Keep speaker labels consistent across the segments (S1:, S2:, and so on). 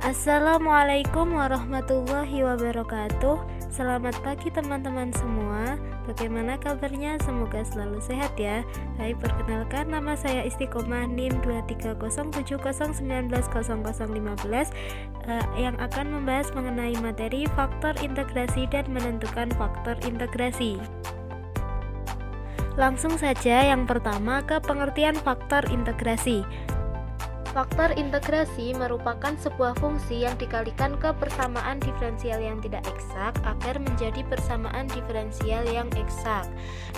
S1: Assalamualaikum warahmatullahi wabarakatuh. Selamat pagi teman-teman semua. Bagaimana kabarnya? Semoga selalu sehat ya. Baik, perkenalkan, nama saya Istiqomah NIM 23070190015 yang akan membahas mengenai materi faktor integrasi dan menentukan faktor integrasi. Langsung saja, yang pertama ke pengertian faktor integrasi. Faktor integrasi merupakan sebuah fungsi yang dikalikan ke persamaan diferensial yang tidak eksak agar menjadi persamaan diferensial yang eksak.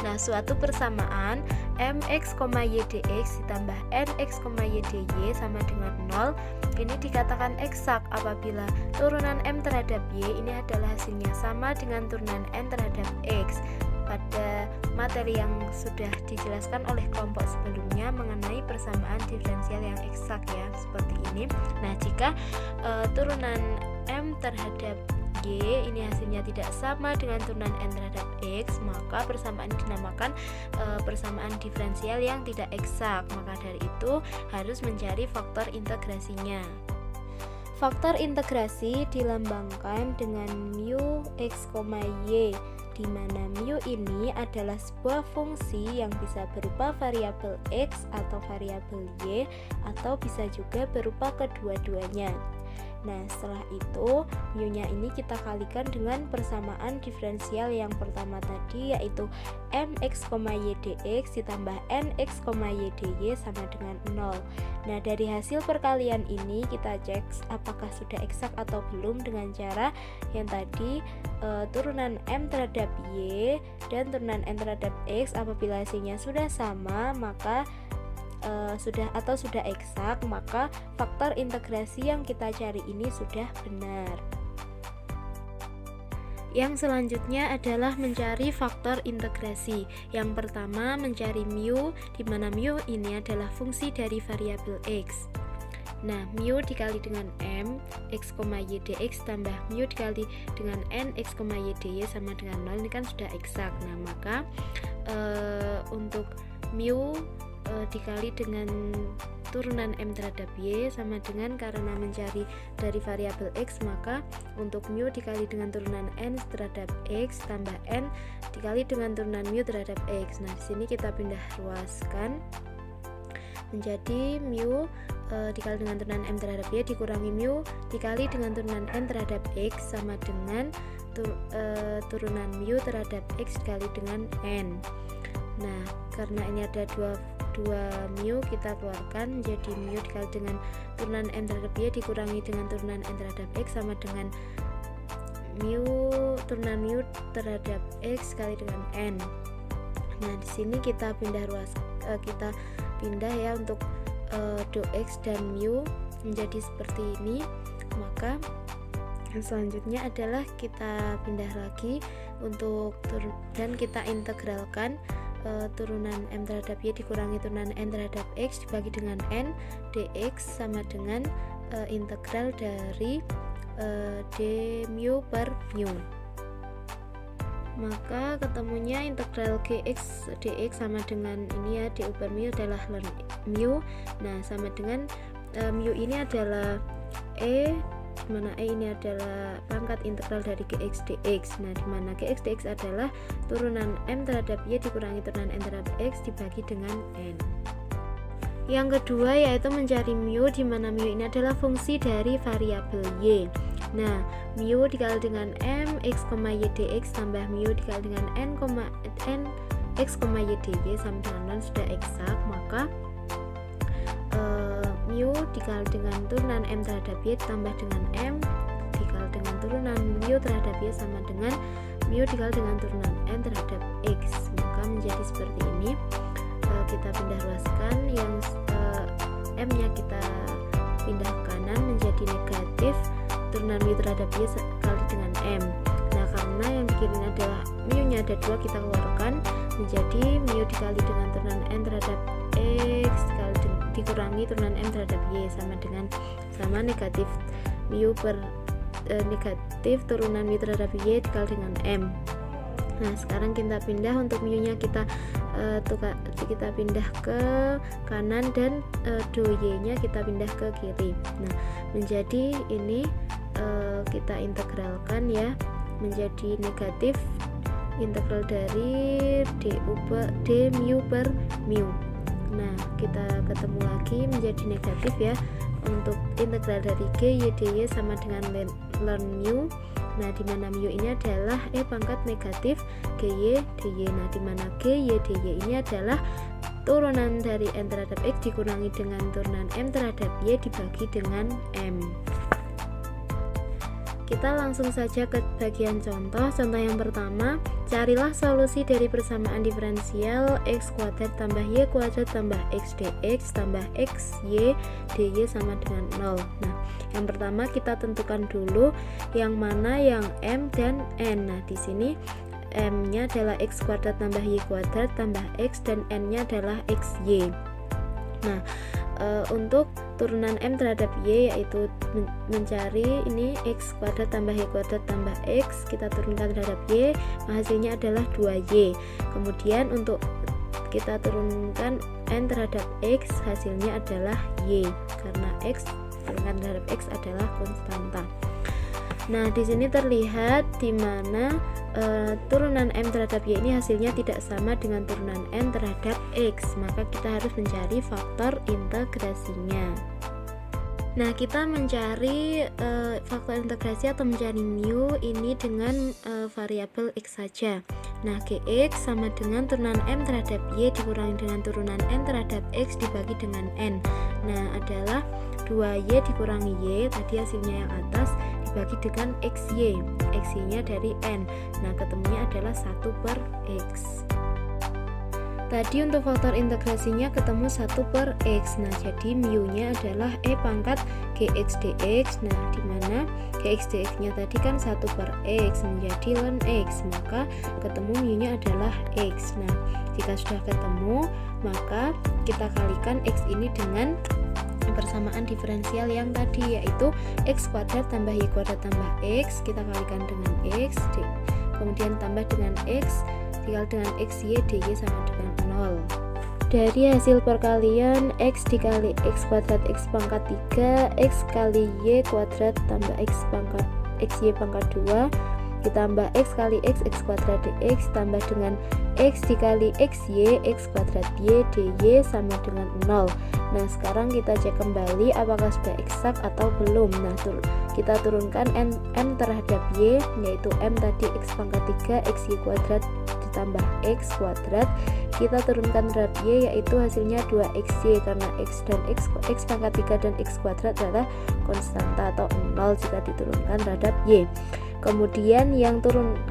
S1: Nah, suatu persamaan mx, y dx ditambah nx, y dy sama dengan 0 ini dikatakan eksak apabila turunan m terhadap y ini adalah hasilnya sama dengan turunan n terhadap x. Pada materi yang sudah dijelaskan oleh kelompok sebelumnya mengenai persamaan diferensial yang eksak ya, seperti ini. Nah, jika turunan m terhadap y ini hasilnya tidak sama dengan turunan n terhadap x, maka persamaan dinamakan persamaan diferensial yang tidak eksak. Maka dari itu harus mencari faktor integrasinya. Faktor integrasi dilambangkan dengan mu x, y, di mana mu ini adalah sebuah fungsi yang bisa berupa variabel x atau variabel y atau bisa juga berupa kedua-duanya. Nah, setelah itu mu-nya ini kita kalikan dengan persamaan diferensial yang pertama tadi, yaitu mx, y dx ditambah nx, y dy sama dengan 0. Nah, dari hasil perkalian ini kita cek apakah sudah eksak atau belum dengan cara yang tadi, turunan m terhadap y dan turunan n terhadap x apabila hasilnya sudah sama maka sudah eksak, maka faktor integrasi yang kita cari ini sudah benar. Yang selanjutnya adalah mencari faktor integrasi. Yang pertama mencari mu, di mana mu ini adalah fungsi dari variabel x. Nah, mu dikali dengan m x, y dx tambah mu dikali dengan n x, y dy sama dengan 0 ini kan sudah eksak. Nah, maka untuk mu dikali dengan turunan m terhadap y sama dengan, karena mencari dari variabel x, maka untuk mu dikali dengan turunan n terhadap x tambah n dikali dengan turunan mu terhadap x. Nah, di sini kita pindah ruaskan menjadi mu dikali dengan turunan m terhadap y dikurangi mu dikali dengan turunan n terhadap x sama dengan turunan mu terhadap x dikali dengan n. Nah, karena ini ada dua mu, kita keluarkan menjadi mu dikali dengan turunan n terhadap y dikurangi dengan turunan n terhadap x sama dengan turunan mu terhadap x kali dengan n. Nah, di sini kita pindah ya untuk do x dan mu menjadi seperti ini. Maka yang selanjutnya adalah kita pindah lagi dan kita integralkan turunan m terhadap y dikurangi turunan n terhadap x dibagi dengan n dx sama dengan integral dari d mu per mu. Maka ketemunya integral gx dx sama dengan ini ya, du per mu adalah ln mu. Nah, sama dengan mu ini adalah e, dimana e ini adalah pangkat integral dari gx dx. Nah, dimana gx dx adalah turunan m terhadap y dikurangi turunan n terhadap x dibagi dengan n. Yang kedua yaitu mencari mu, dimana mu ini adalah fungsi dari variabel y. Nah, mu dikali dengan m x, y dx tambah mu dikali dengan n x, y dy sama dengan 0 sudah eksak, maka mu dikali dengan turunan m terhadap y ditambah dengan m dikali dengan turunan mu terhadap y sama dengan mu dikali dengan turunan n terhadap x. Maka menjadi seperti ini. Kita pindah ruaskan, yang m nya kita pindah ke kanan menjadi negatif turunan mu terhadap y kali dengan m. Nah, karena yang di kiri adalah mu nya ada 2, kita keluarkan menjadi mu dikali dengan turunan n terhadap x dikurangi turunan m terhadap y sama negatif mu per negatif turunan mu terhadap y dikali dengan m. Nah, sekarang kita pindah untuk mu-nya kita pindah ke kanan dan do y-nya kita pindah ke kiri. Nah, menjadi ini kita integralkan ya menjadi negatif integral dari d mu per mu. Nah, kita ketemu lagi menjadi negatif ya untuk integral dari g y dy sama dengan ln mu. Nah, di mana mu ini adalah pangkat negatif gy dy. Nah, di mana gy dy ini adalah turunan dari n terhadap x dikurangi dengan turunan m terhadap y dibagi dengan m. Kita langsung saja ke bagian contoh. Contoh yang pertama, carilah solusi dari persamaan diferensial x kuadrat tambah y kuadrat tambah x dx tambah x y dy sama dengan 0. Nah, yang pertama kita tentukan dulu yang mana yang m dan n. Nah, di sini m-nya adalah x kuadrat tambah y kuadrat tambah x dan n-nya adalah xy. Nah, untuk turunan m terhadap y yaitu mencari ini x kuadrat tambah y kuadrat tambah x, kita turunkan terhadap y, hasilnya adalah 2y. Kemudian untuk kita turunkan n terhadap x, hasilnya adalah y karena x turunkan terhadap x adalah konstanta. Nah, di sini terlihat di mana turunan m terhadap y ini hasilnya tidak sama dengan turunan n terhadap x, maka kita harus mencari faktor integrasinya. Nah, kita mencari faktor integrasi atau mencari mu ini dengan variabel x saja. Nah, gx sama dengan turunan m terhadap y dikurangi dengan turunan n terhadap x dibagi dengan n. Nah, adalah 2y dikurangi y, tadi hasilnya yang atas, dibagi dengan xy. Xy-nya dari n. Nah, ketemunya adalah 1 per x. Tadi untuk faktor integrasinya ketemu 1 per x. Nah, jadi mu-nya adalah pangkat gx dx. Nah, dimana gx dx-nya tadi kan 1 per x menjadi ln x, maka ketemu mu-nya adalah x. Nah, jika sudah ketemu, maka kita kalikan x ini dengan persamaan diferensial yang tadi, yaitu x kuadrat tambah y kuadrat tambah x, kita kalikan dengan x, kemudian tambah dengan x dikali dengan xy dy sama dengan 0. Dari hasil perkalian x dikali x kuadrat x pangkat 3, x kali y kuadrat tambah x pangkat xy pangkat 2 ditambah x kali x kuadrat dx tambah dengan x dikali xy x kuadrat y dy sama dengan 0. Nah, sekarang kita cek kembali apakah sudah eksak atau belum. Nah, kita turunkan m terhadap y, yaitu m tadi x pangkat 3 xy kuadrat ditambah x kuadrat, kita turunkan terhadap y, yaitu hasilnya 2xy karena x dan x pangkat 3 dan x kuadrat adalah konstanta atau 0 jika diturunkan terhadap y. Kemudian yang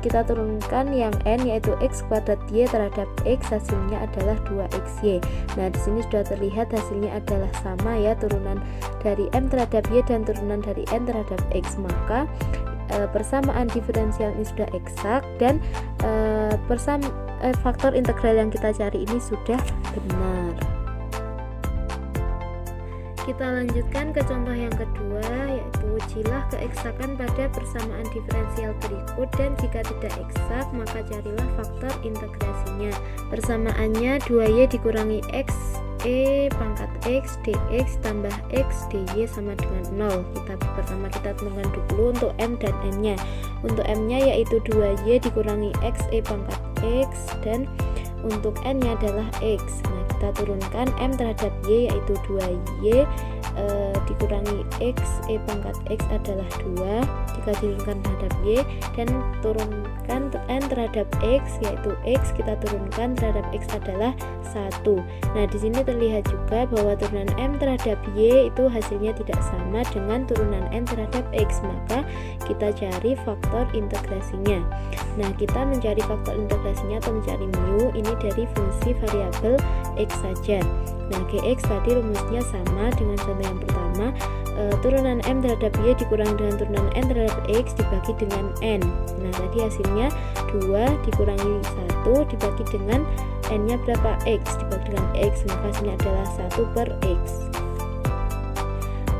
S1: kita turunkan yang n, yaitu x kuadrat y terhadap x, hasilnya adalah 2xy. Nah, di sini sudah terlihat hasilnya adalah sama ya, turunan dari m terhadap y dan turunan dari n terhadap x, maka persamaan diferensial ini sudah eksak dan faktor integral yang kita cari ini sudah benar. Kita lanjutkan ke contoh yang kedua, yaitu ujilah keeksakan pada persamaan diferensial berikut dan jika tidak eksak maka carilah faktor integrasinya. Persamaannya 2y dikurangi x pangkat x dx tambah x dy sama dengan 0. Pertama kita tentukan dulu untuk m dan n nya. Untuk m nya yaitu 2y dikurangi x pangkat x dan untuk n nya adalah x. Nah, kita turunkan m terhadap y yaitu 2y dikurangi x pangkat x adalah 2 dikalikan terhadap y dan turunkan n terhadap x yaitu x kita turunkan terhadap x adalah 1. Nah, di sini terlihat juga bahwa turunan m terhadap y itu hasilnya tidak sama dengan turunan n terhadap x, maka kita cari faktor integrasinya. Nah, kita mencari faktor integrasinya atau mencari mu ini dari fungsi variabel x saja. Nah, gx tadi rumusnya sama dengan contoh yang pertama, turunan m terhadap y dikurangi dengan turunan n terhadap x dibagi dengan n. Nah, tadi hasilnya 2 dikurangi 1 dibagi dengan n nya berapa, x, dibagi dengan x, maka hasilnya adalah 1 per x.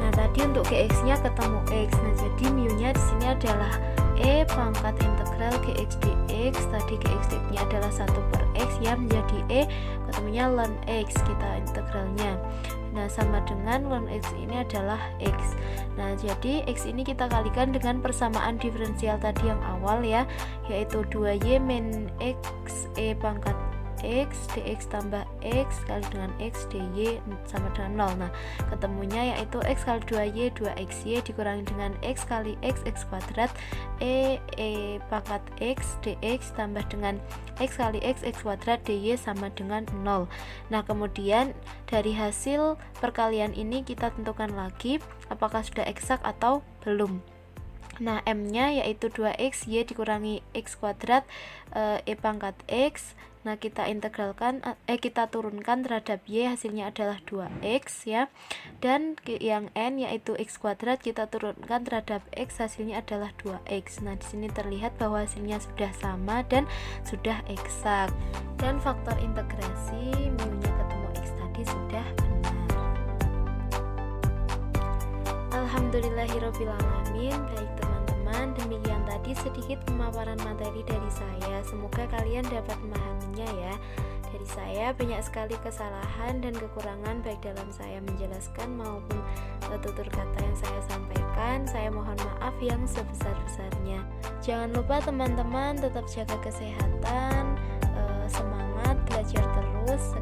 S1: Nah, tadi untuk gx nya ketemu x. Nah, jadi mu nya di sini adalah E pangkat integral gx dx, tadi gx dx nya adalah 1/x ya, menjadi E, ketemunya ln x, kita integralnya. Nah, sama dengan ln x ini adalah x. Nah, jadi x ini kita kalikan dengan persamaan diferensial tadi yang awal ya, yaitu 2y min x E pangkat x dx tambah x kali dengan x dy sama dengan 0. Nah, ketemunya yaitu x kali 2y 2xy dikurangi dengan x kali x kuadrat e pangkat x dx tambah dengan x kali x kuadrat dy sama dengan 0. Nah, kemudian dari hasil perkalian ini kita tentukan lagi apakah sudah eksak atau belum. Nah, M-nya yaitu 2x y dikurangi x kuadrat e pangkat x. Nah, kita integralkan kita turunkan terhadap y, hasilnya adalah 2x ya. Dan yang n yaitu x kuadrat kita turunkan terhadap x, hasilnya adalah 2x. Nah, di sini terlihat bahwa hasilnya sudah sama dan sudah eksak. Dan faktor integrasi mu-nya ketemu x tadi sudah benar. Alhamdulillahirobbilalamin. Baik teman-teman, demikian tadi sedikit pemaparan materi dari saya. Semoga kalian dapat memahaminya ya. Dari saya banyak sekali kesalahan dan kekurangan baik dalam saya menjelaskan maupun tutur kata yang saya sampaikan. Saya mohon maaf yang sebesar-besarnya. Jangan lupa teman-teman tetap jaga kesehatan, semangat belajar terus.